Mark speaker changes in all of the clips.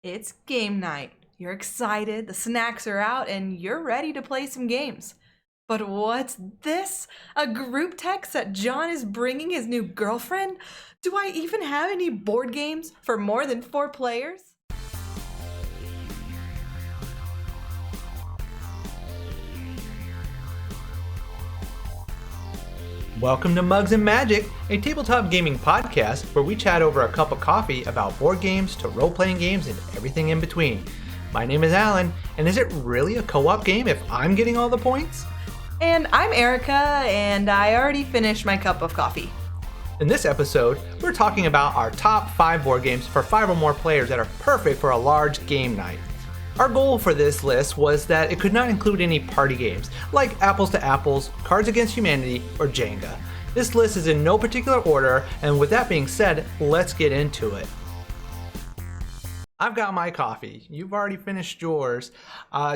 Speaker 1: It's game night. You're excited, the snacks are out, and you're ready to play some games. But what's this? A group text that John is bringing his new girlfriend? Do I even have any board games for more than 4 players?
Speaker 2: Welcome to Mugs and Magic, a tabletop gaming podcast where we chat over a cup of coffee about board games to role-playing games and everything in between. My name is Alan, and is it really a co-op game if I'm getting all the points?
Speaker 1: And I'm Erica, and I already finished my cup of coffee.
Speaker 2: In this episode, we're talking about our top 5 board games for 5 or more players that are perfect for a large game night. Our goal for this list was that it could not include any party games, like Apples to Apples, Cards Against Humanity, or Jenga. This list is in no particular order, and with that being said, let's get into it. I've got my coffee. You've already finished yours.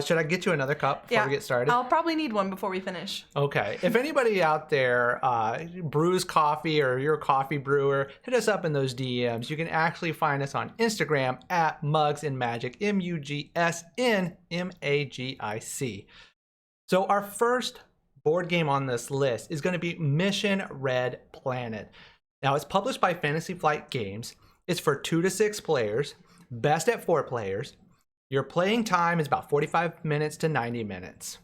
Speaker 2: Should I get you another cup before we get started?
Speaker 1: I'll probably need one before we finish.
Speaker 2: Okay. If anybody out there brews coffee or you're a coffee brewer, hit us up in those DMs. You can actually find us on Instagram at Mugs and Magic, MUGSNMAGIC. So our first board game on this list is going to be Mission Red Planet. Now it's published by Fantasy Flight Games. It's for 2 to 6 players. Best at 4 players. Your playing time is about 45 minutes to 90 minutes.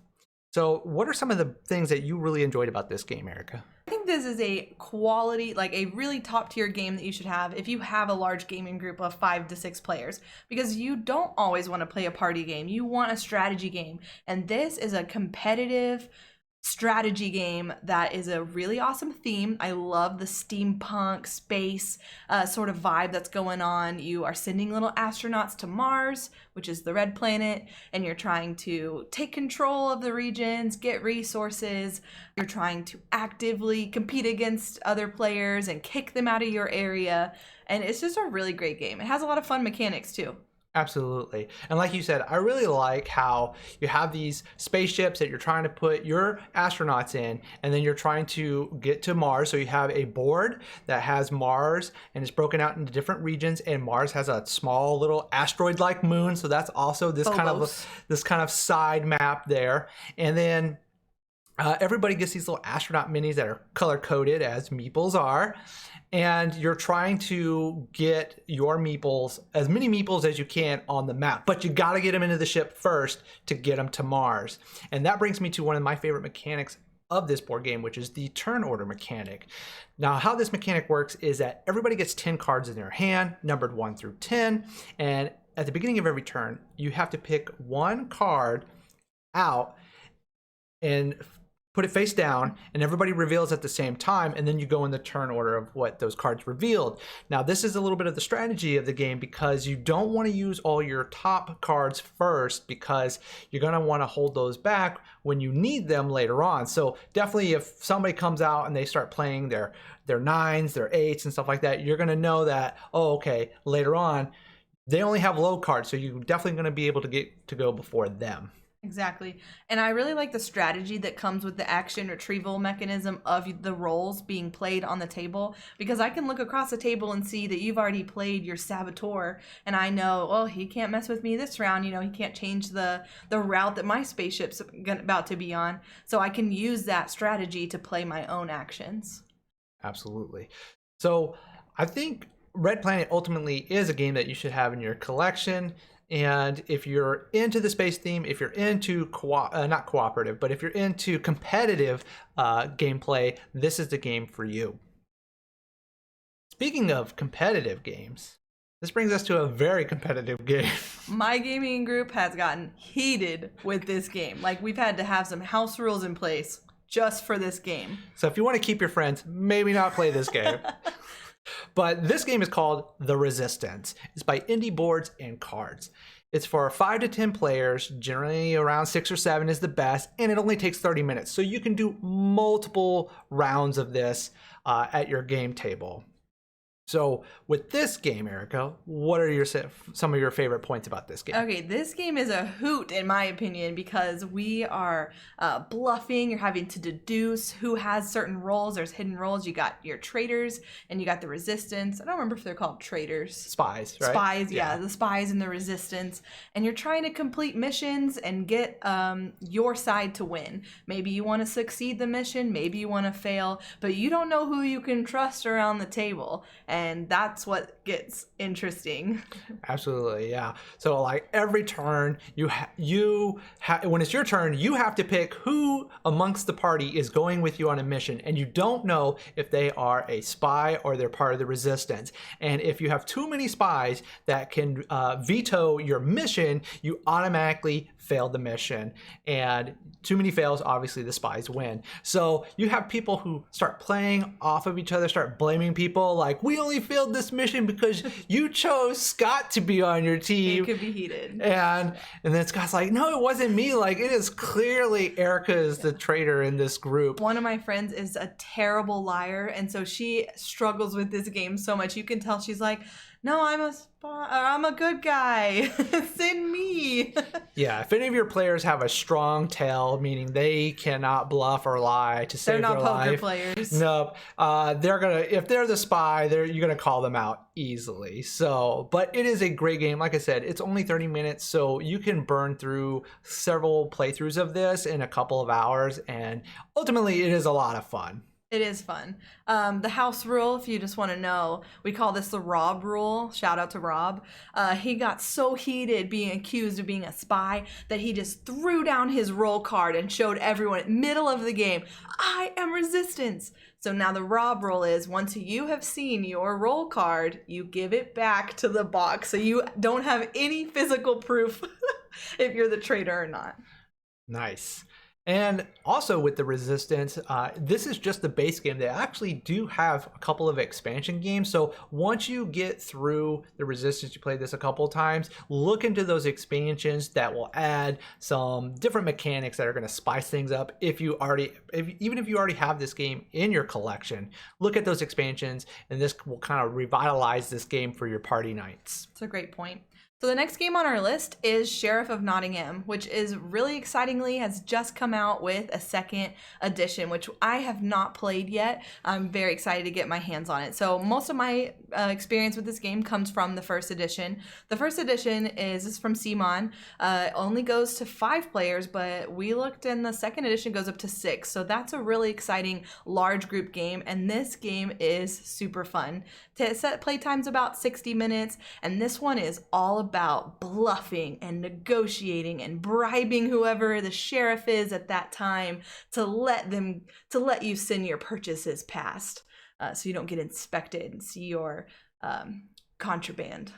Speaker 2: So what are some of the things that you really enjoyed about this game, Erica?
Speaker 1: I think this is a quality, like a really top tier game that you should have if you have a large gaming group of 5 to 6 players, because you don't always want to play a party game. You want a strategy game. And this is a competitive strategy game that is a really awesome theme. I love the steampunk space sort of vibe that's going on. You are sending little astronauts to Mars, which is the red planet, and you're trying to take control of the regions, get resources. You're trying to actively compete against other players and kick them out of your area. And it's just a really great game. It has a lot of fun mechanics too.
Speaker 2: Absolutely. And like you said, I really like how you have these spaceships that you're trying to put your astronauts in, and then you're trying to get to Mars. So you have a board that has Mars and it's broken out into different regions, and Mars has a small little asteroid-like moon. So that's also this kind of side map there. And then everybody gets these little astronaut minis that are color-coded, as meeples are. And you're trying to get your meeples, as many meeples as you can on the map, but you got to get them into the ship first to get them to Mars. And that brings me to one of my favorite mechanics of this board game, which is the turn order mechanic. Now, how this mechanic works is that everybody gets 10 cards in their hand, numbered 1 through 10. And at the beginning of every turn, you have to pick one card out and put it face down, and everybody reveals at the same time, and then you go in the turn order of what those cards revealed. Now, this is a little bit of the strategy of the game, because you don't want to use all your top cards first, because you're going to want to hold those back when you need them later on. So definitely, if somebody comes out and they start playing their 9s, their 8s, and stuff like that, you're going to know that, oh, okay, later on, they only have low cards, so you're definitely going to be able to get to go before them.
Speaker 1: Exactly. And I really like the strategy that comes with the action retrieval mechanism of the roles being played on the table, because I can look across the table and see that you've already played your saboteur, and I know, oh, he can't mess with me this round. You know, he can't change the route that my spaceship's about to be on. So I can use that strategy to play my own actions.
Speaker 2: Absolutely. So I think Red Planet ultimately is a game that you should have in your collection. And if you're into the space theme, if you're into not cooperative, but if you're into competitive gameplay, this is the game for you. Speaking of competitive games, this brings us to a very competitive game.
Speaker 1: My gaming group has gotten heated with this game. Like, we've had to have some house rules in place just for this game.
Speaker 2: So if you want to keep your friends, maybe not play this game. But this game is called The Resistance. It's by Indie Boards and Cards. It's for 5 to 10 players, generally around 6 or 7 is the best, and it only takes 30 minutes. So you can do multiple rounds of this at your game table. So with this game, Erica, what are some of your favorite points about this game?
Speaker 1: Okay, this game is a hoot in my opinion because we are bluffing. You're having to deduce who has certain roles. There's hidden roles. You got your traitors and you got the resistance. I don't remember if they're called traitors.
Speaker 2: Spies, right?
Speaker 1: Spies, yeah, the spies and the resistance. And you're trying to complete missions and get your side to win. Maybe you want to succeed the mission, maybe you want to fail, but you don't know who you can trust around the table. And that's what gets interesting.
Speaker 2: Absolutely, yeah. So like every turn, when it's your turn, you have to pick who amongst the party is going with you on a mission, and you don't know if they are a spy or they're part of the resistance. And if you have too many spies that can veto your mission, you automatically fail the mission. And too many fails, obviously the spies win. So you have people who start playing off of each other, start blaming people like, we only failed this mission because you chose Scott to be on your team.
Speaker 1: It could be heated.
Speaker 2: And then Scott's like, no, it wasn't me. Like, it is clearly Erica is the traitor in this group.
Speaker 1: One of my friends is a terrible liar, and so she struggles with this game so much. You can tell she's like, no, I'm a spy, or I'm a good guy. Send me.
Speaker 2: Yeah, if any of your players have a strong tail, meaning they cannot bluff or lie to save their life.
Speaker 1: They're not poker players.
Speaker 2: Nope. If they're the spy, you're gonna call them out easily. So, but it is a great game. Like I said, it's only 30 minutes, so you can burn through several playthroughs of this in a couple of hours, and ultimately it is a lot of fun.
Speaker 1: It is fun. The house rule, if you just want to know, we call this the Rob rule. Shout out to Rob. He got so heated being accused of being a spy that he just threw down his roll card and showed everyone in the middle of the game, I am resistance. So now the Rob rule is once you have seen your roll card, you give it back to the box. So you don't have any physical proof if you're the traitor or not.
Speaker 2: Nice. And also with the Resistance, this is just the base game. They actually do have a couple of expansion games. So once you get through the Resistance, you play this a couple of times, look into those expansions that will add some different mechanics that are going to spice things up. Even if you already have this game in your collection, look at those expansions, and this will kind of revitalize this game for your party nights.
Speaker 1: That's a great point. So the next game on our list is Sheriff of Nottingham, which is really excitingly has just come out with a second edition, which I have not played yet. I'm very excited to get my hands on it. So most of my experience with this game comes from the first edition. The first edition is from CMON. It only goes to 5 players, but we looked and the second edition goes up to 6. So that's a really exciting large group game, and this game is super fun. Set playtime's about 60 minutes, and this one is all about bluffing and negotiating and bribing whoever the sheriff is at that time to let you send your purchases past, so you don't get inspected and see your contraband.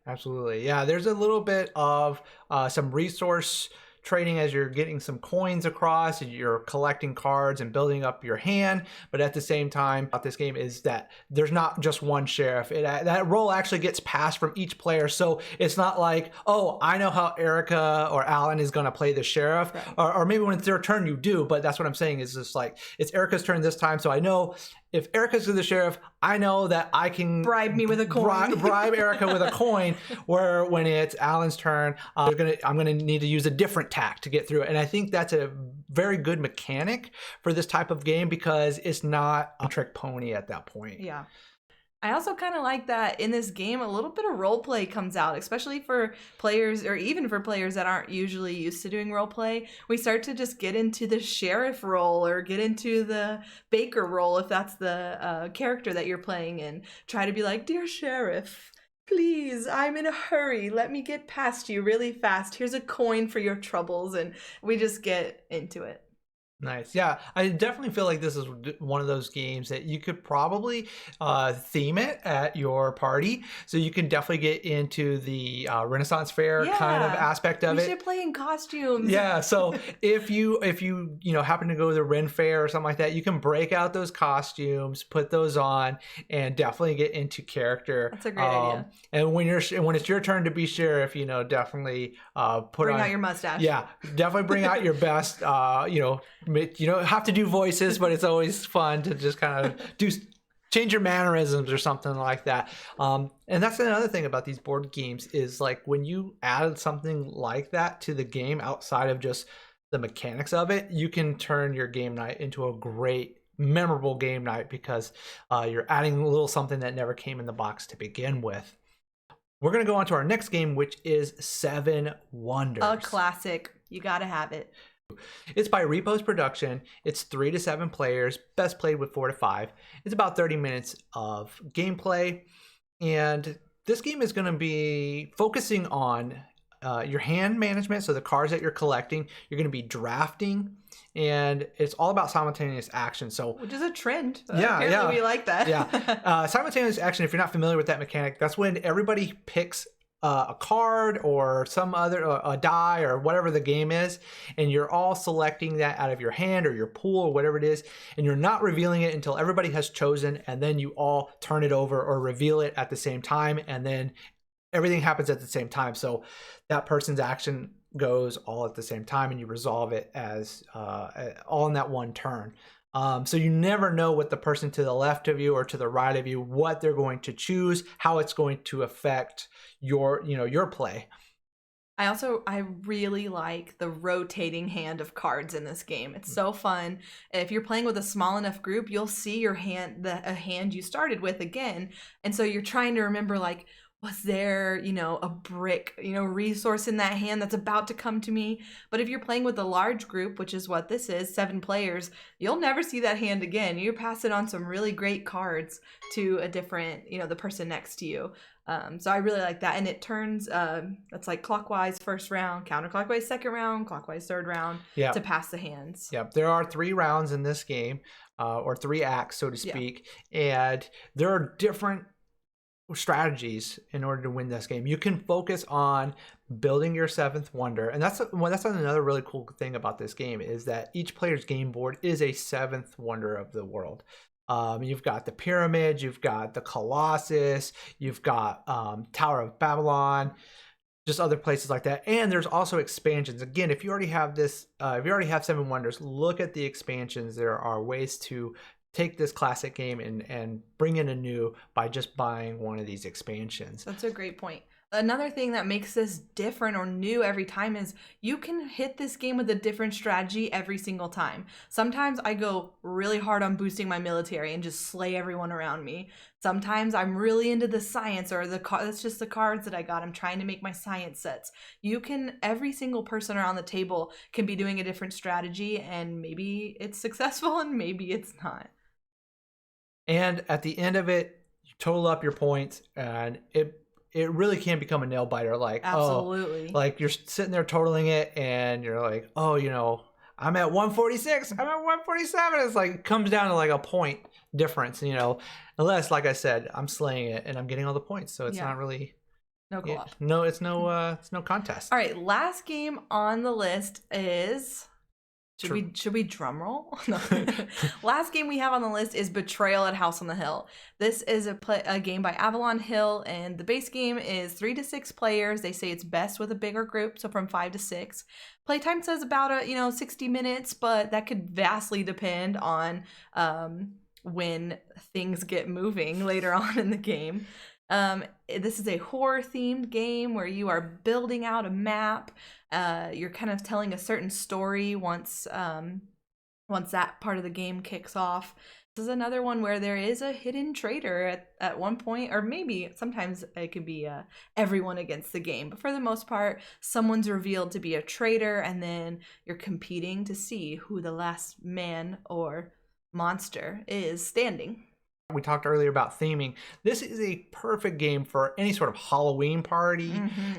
Speaker 2: Absolutely. Yeah, there's a little bit of some resource trading as you're getting some coins across, and you're collecting cards and building up your hand. But at the same time, about this game is that there's not just one sheriff. That role actually gets passed from each player. So it's not like, oh, I know how Erica or Alan is going to play the sheriff, right. or maybe when it's their turn you do. But that's what I'm saying is just like, it's Erica's turn this time, so I know if Erica's the sheriff, I know that I can
Speaker 1: bribe me with a coin.
Speaker 2: Bribe Erica with a coin. Where when it's Alan's turn, I'm gonna need to use a different tack to get through it. And I think that's a very good mechanic for this type of game because it's not a trick pony at that point.
Speaker 1: Yeah. I also kind of like that in this game, a little bit of role play comes out, especially for players or even for players that aren't usually used to doing role play. We start to just get into the sheriff role or get into the baker role if that's the character that you're playing, and try to be like, dear sheriff, please, I'm in a hurry. Let me get past you really fast. Here's a coin for your troubles. And we just get into it.
Speaker 2: Nice. Yeah, I definitely feel like this is one of those games that you could probably theme it at your party. So you can definitely get into the Renaissance Fair kind of aspect of it.
Speaker 1: We should play in costumes.
Speaker 2: Yeah. So if you happen to go to the Ren Fair or something like that, you can break out those costumes, put those on, and definitely get into character.
Speaker 1: That's a great idea.
Speaker 2: And when it's your turn to be sheriff, definitely bring
Speaker 1: out your mustache.
Speaker 2: Yeah, definitely bring out your best. You don't have to do voices, but it's always fun to just kind of do change your mannerisms or something like that. And that's another thing about these board games is like when you add something like that to the game outside of just the mechanics of it, you can turn your game night into a great, memorable game night because you're adding a little something that never came in the box to begin with. We're going to go on to our next game, which is Seven Wonders.
Speaker 1: A classic. You got to have it.
Speaker 2: It's by Repos Production. It's 3 to 7 players, best played with 4 to 5. It's about 30 minutes of gameplay. And this game is going to be focusing on your hand management. So the cards that you're collecting, you're going to be drafting. And it's all about simultaneous action. So,
Speaker 1: which is a trend.
Speaker 2: Yeah,
Speaker 1: we like that.
Speaker 2: Yeah. Simultaneous action, if you're not familiar with that mechanic, that's when everybody picks a card or some other a die or whatever the game is, and you're all selecting that out of your hand or your pool or whatever it is, and you're not revealing it until everybody has chosen, and then you all turn it over or reveal it at the same time, and then everything happens at the same time. So that person's action goes all at the same time, and you resolve it as all in that one turn. So you never know what the person to the left of you or to the right of you, what they're going to choose, how it's going to affect your play.
Speaker 1: I really like the rotating hand of cards in this game. It's so fun. If you're playing with a small enough group, you'll see your hand, a hand you started with again. And so you're trying to remember, like, was there, a brick, resource in that hand that's about to come to me? But if you're playing with a large group, which is what this is, 7 players, you'll never see that hand again. You're passing on some really great cards to a different, the person next to you. So I really like that. And it turns, that's like clockwise first round, counterclockwise second round, clockwise third round to pass the hands.
Speaker 2: Yep. There are 3 rounds in this game, or 3 acts, so to speak. Yeah. And there are different strategies in order to win this game. You can focus on building your 7th wonder, and that's another really cool thing about this game is that each player's game board is a 7th wonder of the world. You've got the pyramid, you've got the Colossus, you've got Tower of Babylon, just other places like that. And there's also expansions. Again, if you already have this, if you already have 7 wonders, look at the expansions. There are ways to take this classic game and bring in a new by just buying one of these expansions.
Speaker 1: That's a great point. Another thing that makes this different or new every time is you can hit this game with a different strategy every single time. Sometimes I go really hard on boosting my military and just slay everyone around me. Sometimes I'm really into the science or that's just the cards that I got. I'm trying to make my science sets. Every single person around the table can be doing a different strategy, and maybe it's successful and maybe it's not.
Speaker 2: And at the end of it, you total up your points, and it really can become a nail biter. Like,
Speaker 1: absolutely.
Speaker 2: Like you're sitting there totaling it, and you're like, I'm at 146. I'm at 147. It's like, it comes down to like a point difference, unless, like I said, I'm slaying it and I'm getting all the points. So it's not really
Speaker 1: no co-op.
Speaker 2: It's no contest.
Speaker 1: All right, last game on the list is. Should we drum roll? No. Last game we have on the list is Betrayal at House on the Hill. This is a game by Avalon Hill, and the base game is 3 to 6 players. They say it's best with a bigger group, so from 5 to 6. Playtime says about 60 minutes, but that could vastly depend on when things get moving later on in the game. This is a horror-themed game where you are building out a map. You're kind of telling a certain story once that part of the game kicks off. This is another one where there is a hidden traitor at one point, or maybe sometimes it could be everyone against the game. But for the most part, someone's revealed to be a traitor, and then you're competing to see who the last man or monster is standing.
Speaker 2: We talked earlier about theming. This is a perfect game for any sort of Halloween party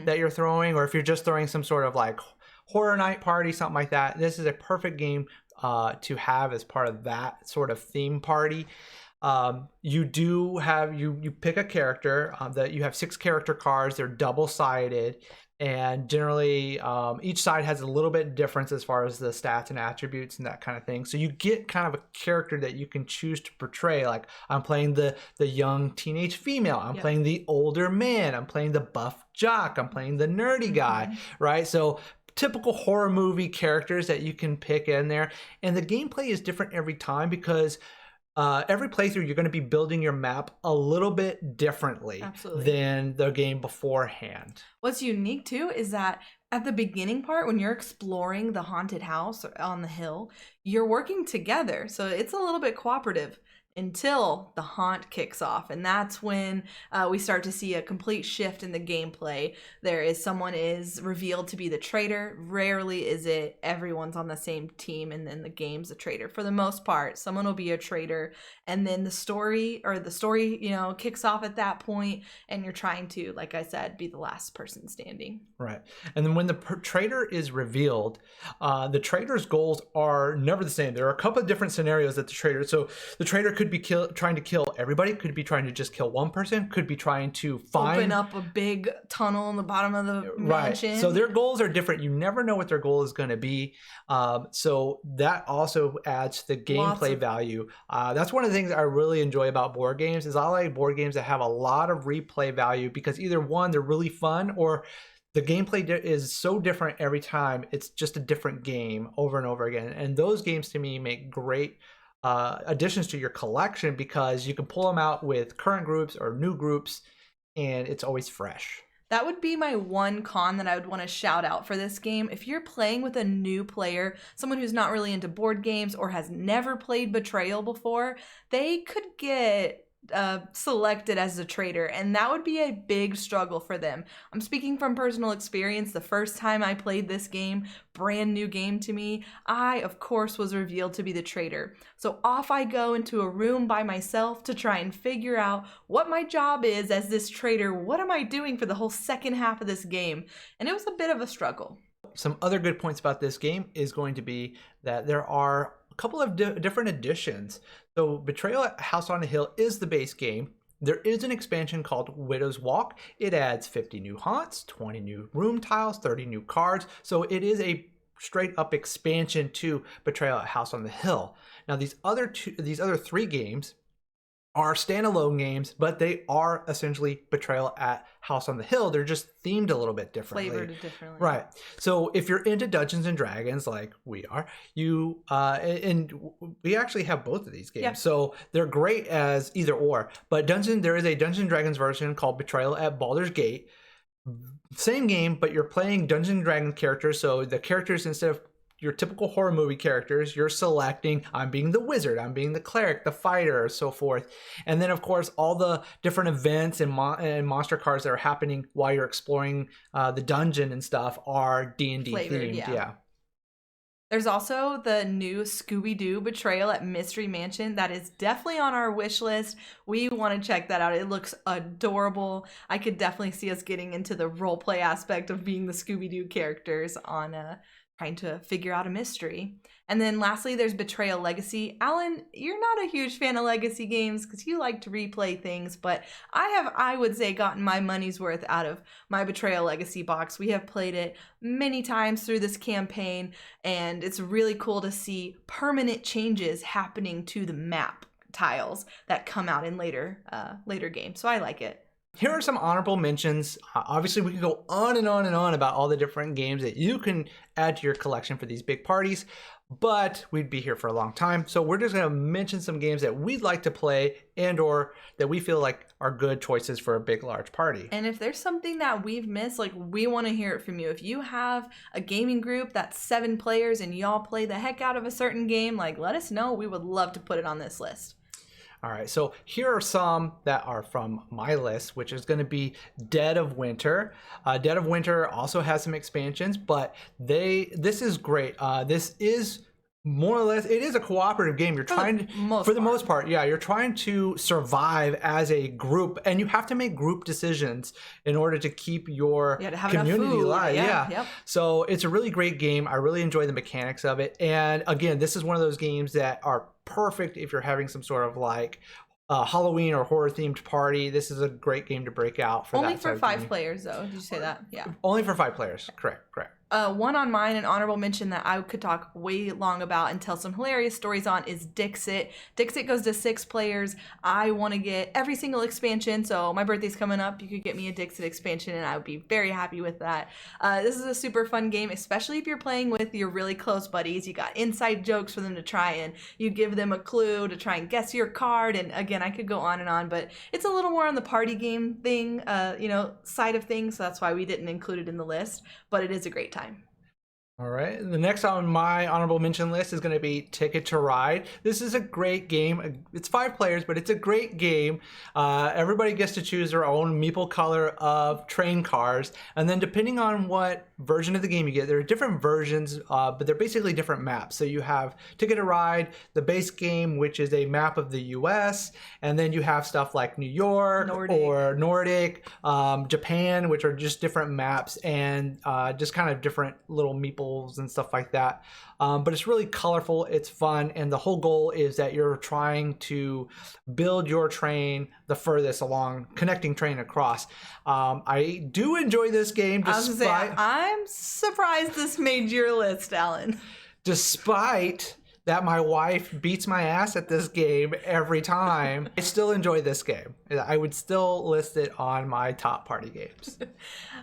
Speaker 2: that you're throwing, or if you're just throwing some sort of like horror night party, something like that. This is a perfect game to have as part of that sort of theme party. You pick a character that you have 6 character cards. They're double-sided, and generally each side has a little bit difference as far as the stats and attributes and that kind of thing. So you get kind of a character that you can choose to portray. Like, I'm playing the young teenage female. I'm playing the older man. I'm playing the buff jock. I'm playing the nerdy guy, right? So typical horror movie characters that you can pick in there. And the gameplay is different every time because every playthrough you're going to be building your map a little bit differently than the game beforehand.
Speaker 1: What's unique too is that at the beginning part, when you're exploring the haunted house on the hill, you're working together. So it's a little bit cooperative until the haunt kicks off, and that's when we start to see a complete shift in the gameplay. Someone is revealed to be the traitor. Rarely is it everyone's on the same team and then the game's a traitor. For the most part, someone will be a traitor, and then the story kicks off at that point, and you're trying to, like I said, be the last person standing.
Speaker 2: Right. And then when the traitor is revealed, the traitor's goals are never the same. There are a couple of different scenarios that the traitor could be trying to kill everybody, could be trying to just kill one person, could be trying to
Speaker 1: open up a big tunnel in the bottom of the mansion.
Speaker 2: So their goals are different. You never know what their goal is going to be. So that also adds to the gameplay value. That's one of the things I really enjoy about board games is I like board games that have a lot of replay value, because either one, they're really fun, or the gameplay is so different every time. It's just a different game over and over again. And those games to me make great additions to your collection, because you can pull them out with current groups or new groups, and it's always fresh.
Speaker 1: That would be my one con that I would want to shout out for this game. If you're playing with a new player, someone who's not really into board games or has never played Betrayal before, they could get selected as a traitor, and that would be a big struggle for them. I'm speaking from personal experience. The first time I played this game, brand new game to me, I of course was revealed to be the traitor. So off I go into a room by myself to try and figure out what my job is as this traitor. What am I doing for the whole second half of this game? And it was a bit of a struggle.
Speaker 2: Some other good points about this game is going to be that there are a couple of different additions. So Betrayal at House on the Hill is the base game. There is an expansion called Widow's Walk. It adds 50 new haunts, 20 new room tiles, 30 new cards. So it is a straight up expansion to Betrayal at House on the Hill. Now these other three games are standalone games, but they are essentially Betrayal at House on the Hill. They're just themed a little bit differently.
Speaker 1: Flavored differently.
Speaker 2: Right. So if you're into Dungeons and Dragons like we are, and we actually have both of these games. Yeah. So they're great as either or. But there is a Dungeons and Dragons version called Betrayal at Baldur's Gate. Same game, but you're playing Dungeons and Dragons characters. So the characters, instead of your typical horror movie characters, you're selecting, I'm being the wizard, I'm being the cleric, the fighter, so forth. And then of course all the different events and monster cards that are happening while you're exploring the dungeon and stuff are D&D themed. Yeah.
Speaker 1: There's also the new Scooby-Doo Betrayal at Mystery Mansion. That is definitely on our wish list. We want to check that out. It looks adorable. I could definitely see us getting into the roleplay aspect of being the Scooby-Doo characters on trying to figure out a mystery. And then lastly, there's Betrayal Legacy. Alan, you're not a huge fan of legacy games because you like to replay things, but I would say, gotten my money's worth out of my Betrayal Legacy box. We have played it many times through this campaign, and it's really cool to see permanent changes happening to the map tiles that come out in later games. So I like it.
Speaker 2: Here are some honorable mentions. Obviously, we can go on and on and on about all the different games that you can add to your collection for these big parties, but we'd be here for a long time. So we're just going to mention some games that we'd like to play and or that we feel like are good choices for a big, large party.
Speaker 1: And if there's something that we've missed, like, we want to hear it from you. If you have a gaming group that's 7 players and y'all play the heck out of a certain game, like, let us know. We would love to put it on this list.
Speaker 2: All right, so here are some that are from my list, which is going to be Dead of Winter. Dead of Winter also has some expansions, but this is great. This is more or less, it is a cooperative game. You're trying to, for the most part, yeah, you're trying to survive as a group, and you have to make group decisions in order to keep your community alive. Yeah. Yep. So it's a really great game. I really enjoy the mechanics of it. And again, this is one of those games that are perfect if you're having some sort of like Halloween or horror themed party. This is a great game to break out for.
Speaker 1: Only for 5 players though. Did you say that? Yeah.
Speaker 2: Only for 5 players. Correct.
Speaker 1: One on mine, an honorable mention that I could talk way long about and tell some hilarious stories on is Dixit. Dixit goes to 6 players. I want to get every single expansion, so my birthday's coming up. You could get me a Dixit expansion, and I would be very happy with that. This is a super fun game, especially if you're playing with your really close buddies. You got inside jokes for them to try, and you give them a clue to try and guess your card. And again, I could go on and on, but it's a little more on the party game thing, side of things, so that's why we didn't include it in the list, but it is a great time.
Speaker 2: All right. The next on my honorable mention list is going to be Ticket to Ride. This is a great game. It's 5 players, but it's a great game. Everybody gets to choose their own meeple color of train cars. And then depending on what version of the game you get, there are different versions, but they're basically different maps. So you have Ticket to Ride, the base game, which is a map of the US. And then you have stuff like New York or Nordic, Japan, which are just different maps and just kind of different little meeples and stuff like that. But it's really colorful, it's fun, and the whole goal is that you're trying to build your train the furthest along, connecting train across. I do enjoy this game despite...
Speaker 1: I'm surprised this made your list, Alan.
Speaker 2: Despite that my wife beats my ass at this game every time, I still enjoy this game. I would still list it on my top party games.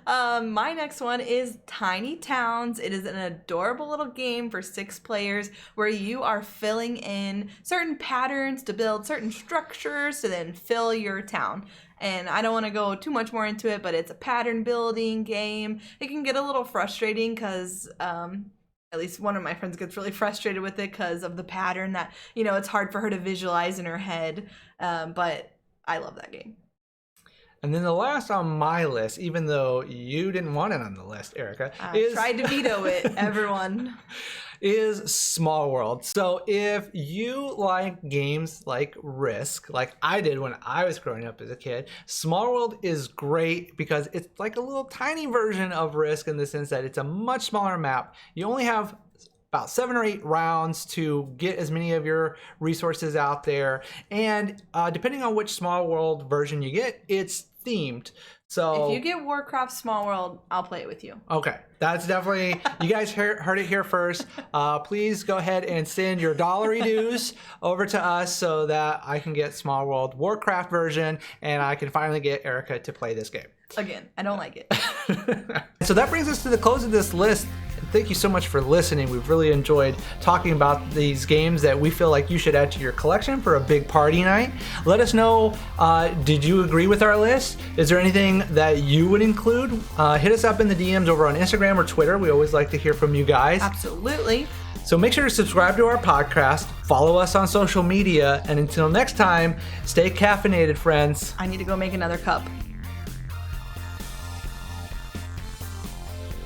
Speaker 1: My next one is Tiny Towns. It is an adorable little game for 6 players where you are filling in certain patterns to build certain structures to then fill your town. And I don't want to go too much more into it, but it's a pattern building game. It can get a little frustrating because at least one of my friends gets really frustrated with it because of the pattern that, it's hard for her to visualize in her head. But I love that game.
Speaker 2: And then the last on my list, even though you didn't want it on the list, Erica,
Speaker 1: I tried to veto it, everyone.
Speaker 2: Is Small World. So if you like games like Risk, like I did when I was growing up as a kid, Small World is great because it's like a little tiny version of Risk in the sense that it's a much smaller map. You only have about 7 or 8 rounds to get as many of your resources out there. And depending on which Small World version you get, it's themed. So
Speaker 1: if you get Warcraft Small World, I'll play it with you.
Speaker 2: Okay, that's definitely, you guys heard it here first. Please go ahead and send your dollary dues over to us so that I can get Small World Warcraft version and I can finally get Erica to play this game.
Speaker 1: Again, I don't like it.
Speaker 2: So that brings us to the close of this list. Thank you so much for listening. We've really enjoyed talking about these games that we feel like you should add to your collection for a big party night. Let us know, did you agree with our list? Is there anything that you would include? Hit us up in the DMs over on Instagram or Twitter. We always like to hear from you guys.
Speaker 1: Absolutely.
Speaker 2: So make sure to subscribe to our podcast, follow us on social media, and until next time, stay caffeinated, friends.
Speaker 1: I need to go make another cup.